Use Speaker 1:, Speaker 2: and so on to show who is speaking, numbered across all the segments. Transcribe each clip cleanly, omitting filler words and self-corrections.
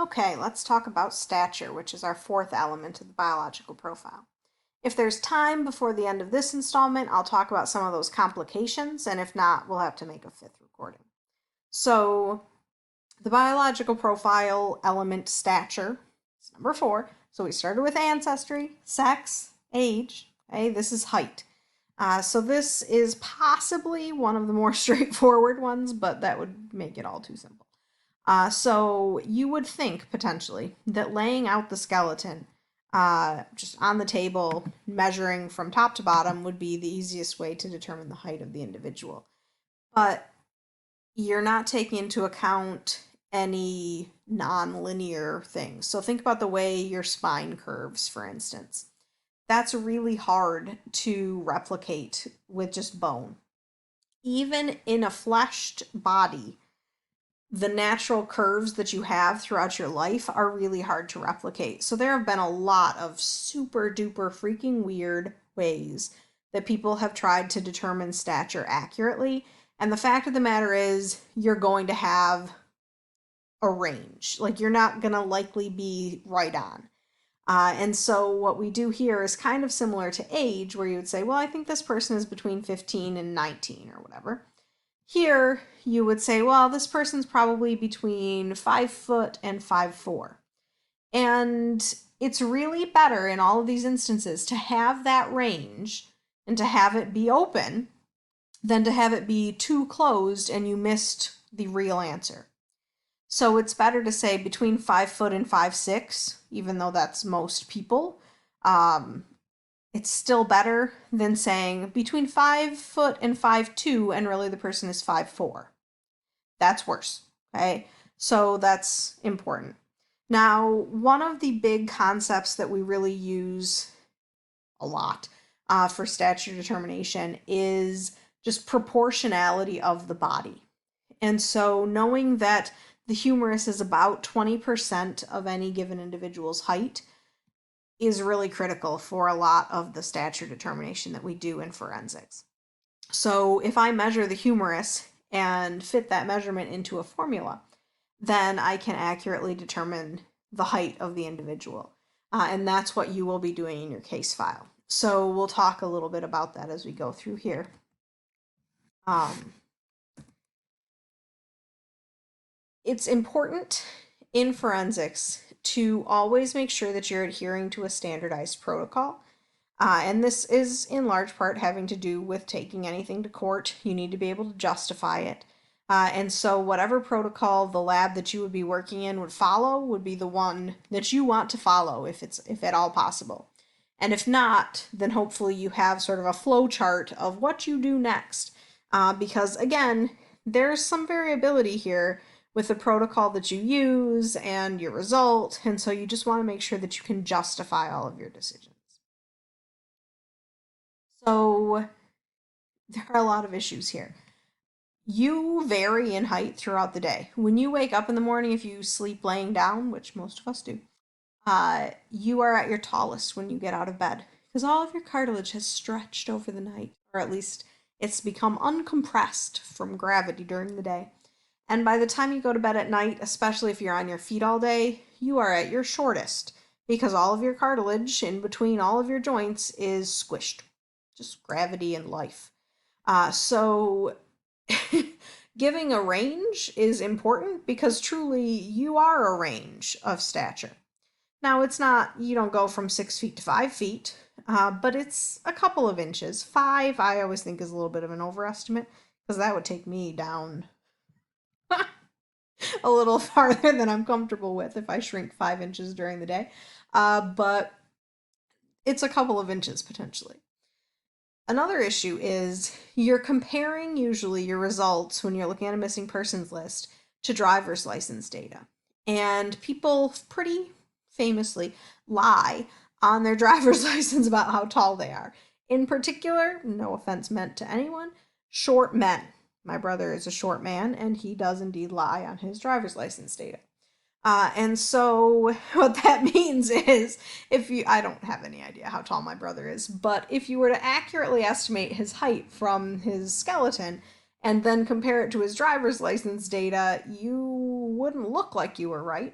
Speaker 1: Okay, let's talk about stature, which is our fourth element of the biological profile. If there's time before the end of this installment, I'll talk about some of those complications, and if not, we'll have to make a fifth recording. So, the biological profile element stature is number four. So, we started with ancestry, sex, age. Okay, this is height. So, this is possibly one of the more straightforward ones, but that would make it all too simple. So you would think potentially that laying out the skeleton just on the table, measuring from top to bottom, would be the easiest way to determine the height of the individual. But you're not taking into account any non-linear things. So think about the way your spine curves, for instance. That's really hard to replicate with just bone. Even in a fleshed body, the natural curves that you have throughout your life are really hard to replicate. So there have been a lot of super duper freaking weird ways that people have tried to determine stature accurately. And the fact of the matter is, you're going to have a range. Like, you're not going to likely be right on. And so what we do here is kind of similar to age, where you would say, well, I think this person is between 15 and 19 or whatever. Here, you would say, well, this person's probably between 5 foot and 5'4". And it's really better in all of these instances to have that range and to have it be open than to have it be too closed and you missed the real answer. So it's better to say between 5 foot and 5'6", even though that's most people. It's still better than saying between 5 foot and 5'2", and really the person is 5'4". That's worse. Okay, so that's important. Now, one of the big concepts that we really use a lot for stature determination is just proportionality of the body. And so knowing that the humerus is about 20% of any given individual's height is really critical for a lot of the stature determination that we do in forensics. So if I measure the humerus and fit that measurement into a formula, then I can accurately determine the height of the individual. And that's what you will be doing in your case file. So we'll talk a little bit about that as we go through here. It's important in forensics to always make sure that you're adhering to a standardized protocol. And this is in large part having to do with taking anything to court. You need to be able to justify it. And so whatever protocol the lab that you would be working in would follow would be the one that you want to follow if at all possible. And if not, then hopefully you have sort of a flow chart of what you do next. Because again, there's some variability here with the protocol that you use and your result, and so you just want to make sure that you can justify all of your decisions. So there are a lot of issues here. You vary in height throughout the day. When you wake up in the morning, if you sleep laying down, which most of us do, you are at your tallest when you get out of bed because all of your cartilage has stretched over the night, or at least it's become uncompressed from gravity during the day. And by the time you go to bed at night, especially if you're on your feet all day, you are at your shortest because all of your cartilage in between all of your joints is squished. Just gravity and life. So giving a range is important because truly you are a range of stature. Now, it's not, you don't go from 6 feet to 5 feet, but it's a couple of inches. 5, I always think, is a little bit of an overestimate because that would take me down a little farther than I'm comfortable with if I shrink 5 inches during the day. But it's a couple of inches potentially. Another issue is you're comparing usually your results when you're looking at a missing persons list to driver's license data. And people pretty famously lie on their driver's license about how tall they are. In particular, no offense meant to anyone, short men. My brother is a short man, and he does indeed lie on his driver's license data. And so what that means is I don't have any idea how tall my brother is, but if you were to accurately estimate his height from his skeleton and then compare it to his driver's license data, you wouldn't look like you were right.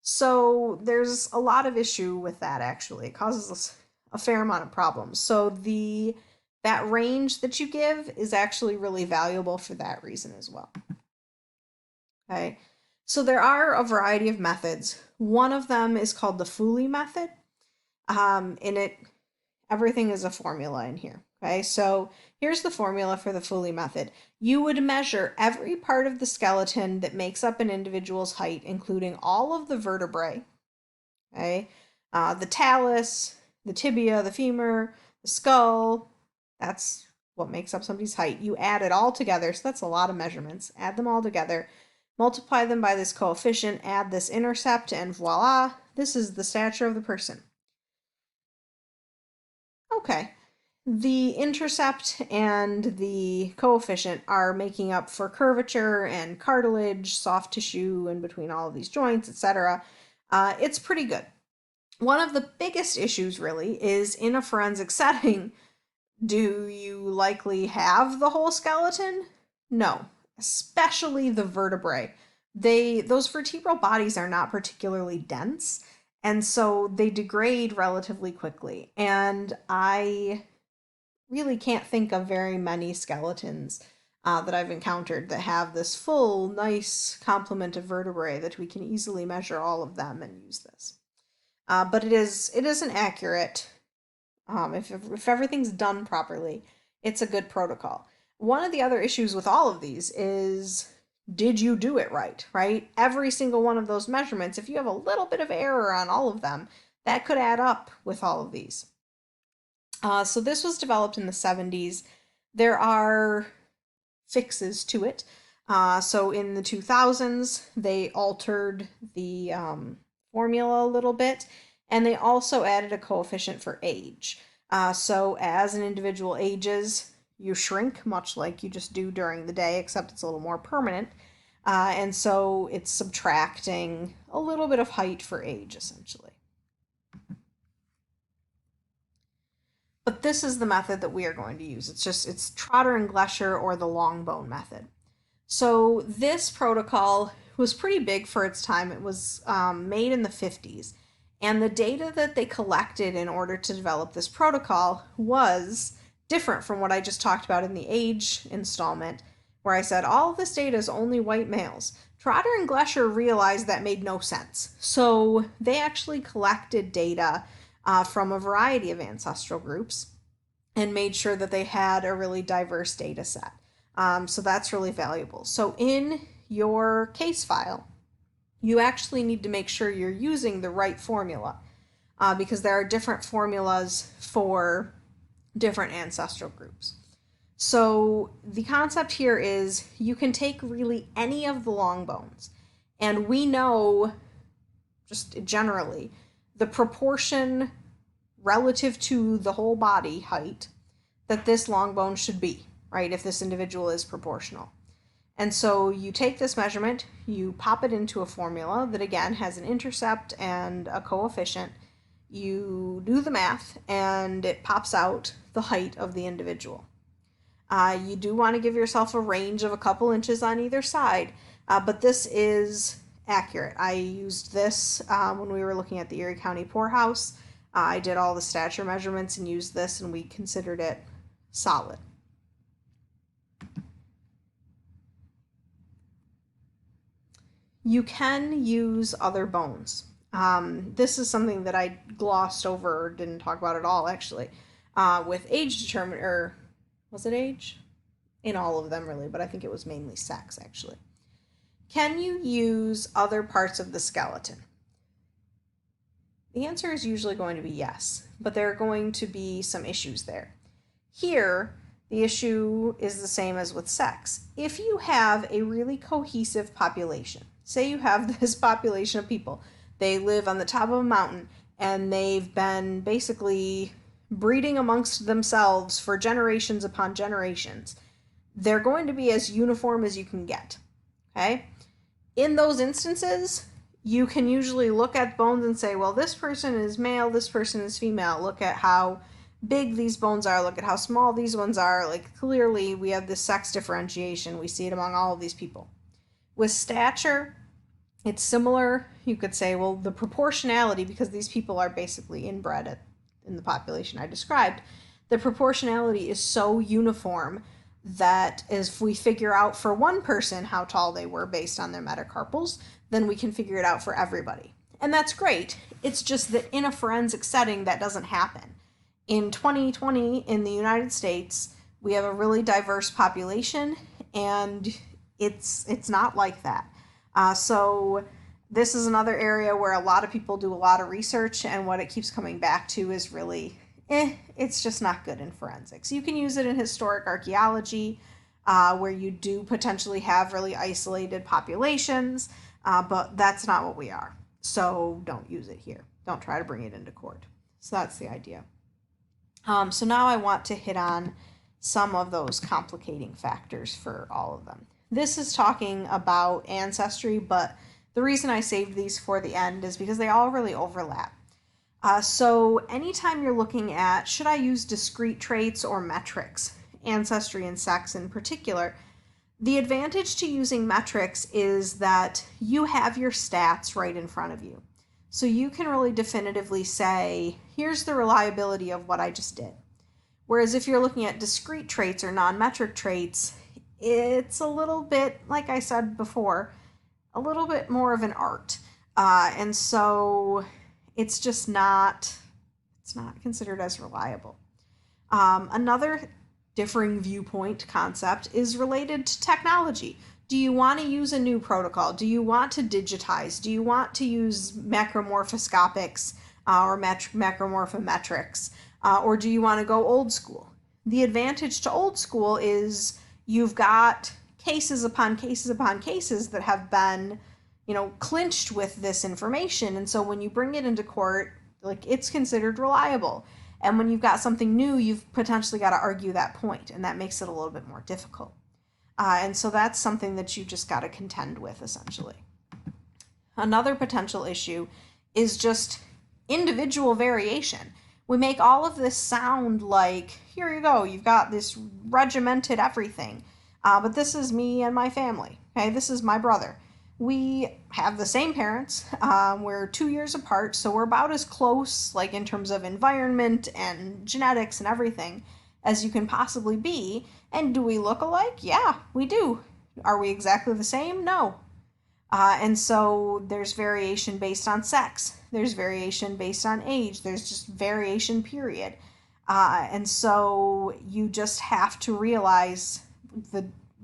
Speaker 1: So there's a lot of issue with that actually. It causes us a fair amount of problems. So the that range that you give is actually really valuable for that reason as well. Okay. So there are a variety of methods. One of them is called the Foley method. In it, everything is a formula in here. Okay, so here's the formula for the Foley method. You would measure every part of the skeleton that makes up an individual's height, including all of the vertebrae, okay, the talus, the tibia, the femur, the skull. That's what makes up somebody's height. You add it all together, so that's a lot of measurements. Add them all together, multiply them by this coefficient, add this intercept, and voila, this is the stature of the person. Okay, the intercept and the coefficient are making up for curvature and cartilage, soft tissue in between all of these joints, etc. It's pretty good. One of the biggest issues really is in a forensic setting, do you likely have the whole skeleton? No, especially the vertebrae. Those vertebral bodies are not particularly dense, and so they degrade relatively quickly. And I really can't think of very many skeletons that I've encountered that have this full, nice complement of vertebrae that we can easily measure all of them and use this. But it isn't accurate. If everything's done properly, it's a good protocol. One of the other issues with all of these is, did you do it right, right? Every single one of those measurements, if you have a little bit of error on all of them, that could add up with all of these. So this was developed in the 70s. There are fixes to it. So in the 2000s, they altered the formula a little bit, and they also added a coefficient for age. So as an individual ages, you shrink, much like you just do during the day, except it's a little more permanent. And so it's subtracting a little bit of height for age, essentially. But this is the method that we are going to use. It's Trotter and Glesher, or the long bone method. So this protocol was pretty big for its time. It was made in the 50s. And the data that they collected in order to develop this protocol was different from what I just talked about in the age installment, where I said all of this data is only white males. Trotter and Glesher realized that made no sense. So they actually collected data from a variety of ancestral groups and made sure that they had a really diverse data set. So that's really valuable. So in your case file, you actually need to make sure you're using the right formula because there are different formulas for different ancestral groups. So the concept here is you can take really any of the long bones, and we know just generally the proportion relative to the whole body height that this long bone should be, right, if this individual is proportional. And so you take this measurement, you pop it into a formula that again has an intercept and a coefficient. You do the math and it pops out the height of the individual. You do want to give yourself a range of a couple inches on either side, but this is accurate. I used this when we were looking at the Erie County Poorhouse. I did all the stature measurements and used this, and we considered it solid. You can use other bones. This is something that I glossed over or didn't talk about at all, actually. With age determinant, or was it age? In all of them, really, but I think it was mainly sex, actually. Can you use other parts of the skeleton? The answer is usually going to be yes, but there are going to be some issues there. Here, the issue is the same as with sex. If you have a really cohesive population, say you have this population of people, they live on the top of a mountain, and they've been basically breeding amongst themselves for generations upon generations, they're going to be as uniform as you can get, okay? In those instances, you can usually look at bones and say, well, this person is male, this person is female. Look at how big these bones are, look at how small these ones are. Like, clearly we have this sex differentiation. We see it among all of these people. With stature, it's similar. you could say, well, the proportionality, because these people are basically inbred in the population I described, the proportionality is so uniform that if we figure out for one person how tall they were based on their metacarpals, then we can figure it out for everybody. And that's great. It's just that in a forensic setting, that doesn't happen. In 2020, in the United States, we have a really diverse population, and it's not like that. So this is another area where a lot of people do a lot of research, and what it keeps coming back to is really, it's just not good in forensics. You can use it in historic archaeology, where you do potentially have really isolated populations, but that's not what we are. So don't use it here. Don't try to bring it into court. So that's the idea. So now I want to hit on some of those complicating factors for all of them. This is talking about ancestry, but the reason I saved these for the end is because they all really overlap. So anytime you're looking at, should I use discrete traits or metrics, ancestry and sex in particular, the advantage to using metrics is that you have your stats right in front of you. So you can really definitively say, here's the reliability of what I just did. Whereas if you're looking at discrete traits or non-metric traits, it's a little bit, like I said before, a little bit more of an art. And so it's just not considered as reliable. Another differing viewpoint concept is related to technology. Do you want to use a new protocol? Do you want to digitize? Do you want to use macromorphoscopics or macromorphometrics? Or do you want to go old school? The advantage to old school is you've got cases upon cases upon cases that have been, clinched with this information. And so when you bring it into court, it's considered reliable. And when you've got something new, you've potentially got to argue that point, and that makes it a little bit more difficult. And so that's something that you just got to contend with, essentially. Another potential issue is just individual variation. We make all of this sound like, here you go, you've got this regimented everything. But this is me and my family. Okay, this is my brother. We have the same parents. We're 2 years apart, so we're about as close, in terms of environment and genetics and everything, as you can possibly be. And do we look alike? Yeah, we do. Are we exactly the same? No. And so there's variation based on sex. There's variation based on age. There's just variation, period. And so you just have to realize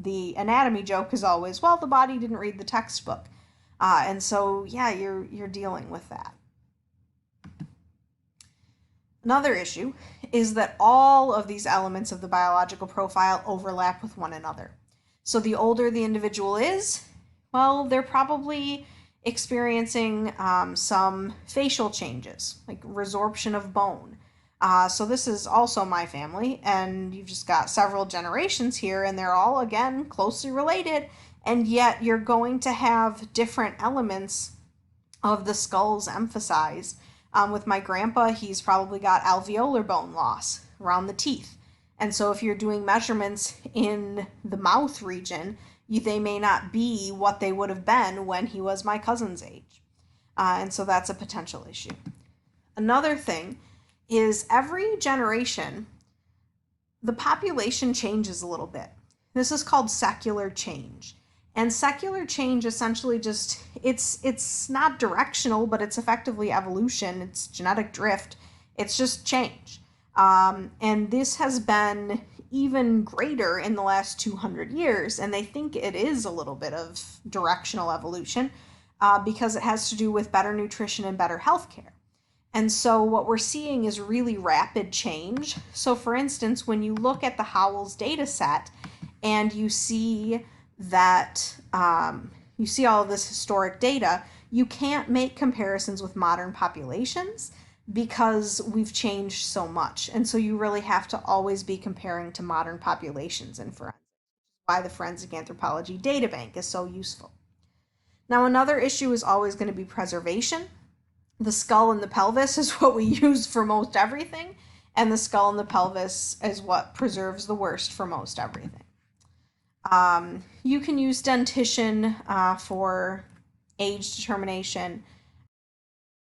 Speaker 1: the anatomy joke is always, well, the body didn't read the textbook. And so, yeah, you're dealing with that. Another issue is that all of these elements of the biological profile overlap with one another. So the older the individual is, well, they're probably experiencing some facial changes, like resorption of bone. So this is also my family, and you've just got several generations here, and they're all, again, closely related, and yet you're going to have different elements of the skulls emphasized. With my grandpa, he's probably got alveolar bone loss around the teeth. And so if you're doing measurements in the mouth region, they may not be what they would have been when he was my cousin's age. And so that's a potential issue. Another thing is every generation, the population changes a little bit. This is called secular change. And secular change essentially just, it's not directional, but it's effectively evolution. It's genetic drift. It's just change. And this has been even greater in the last 200 years. And they think it is a little bit of directional evolution because it has to do with better nutrition and better healthcare. And so what we're seeing is really rapid change. So for instance, when you look at the Howells data set and you see that you see all of this historic data, you can't make comparisons with modern populations because we've changed so much. And so you really have to always be comparing to modern populations in forensics, which is why the Forensic Anthropology Data Bank is so useful. Now, another issue is always going to be preservation. The skull and the pelvis is what we use for most everything, and the skull and the pelvis is what preserves the worst for most everything. You can use dentition for age determination,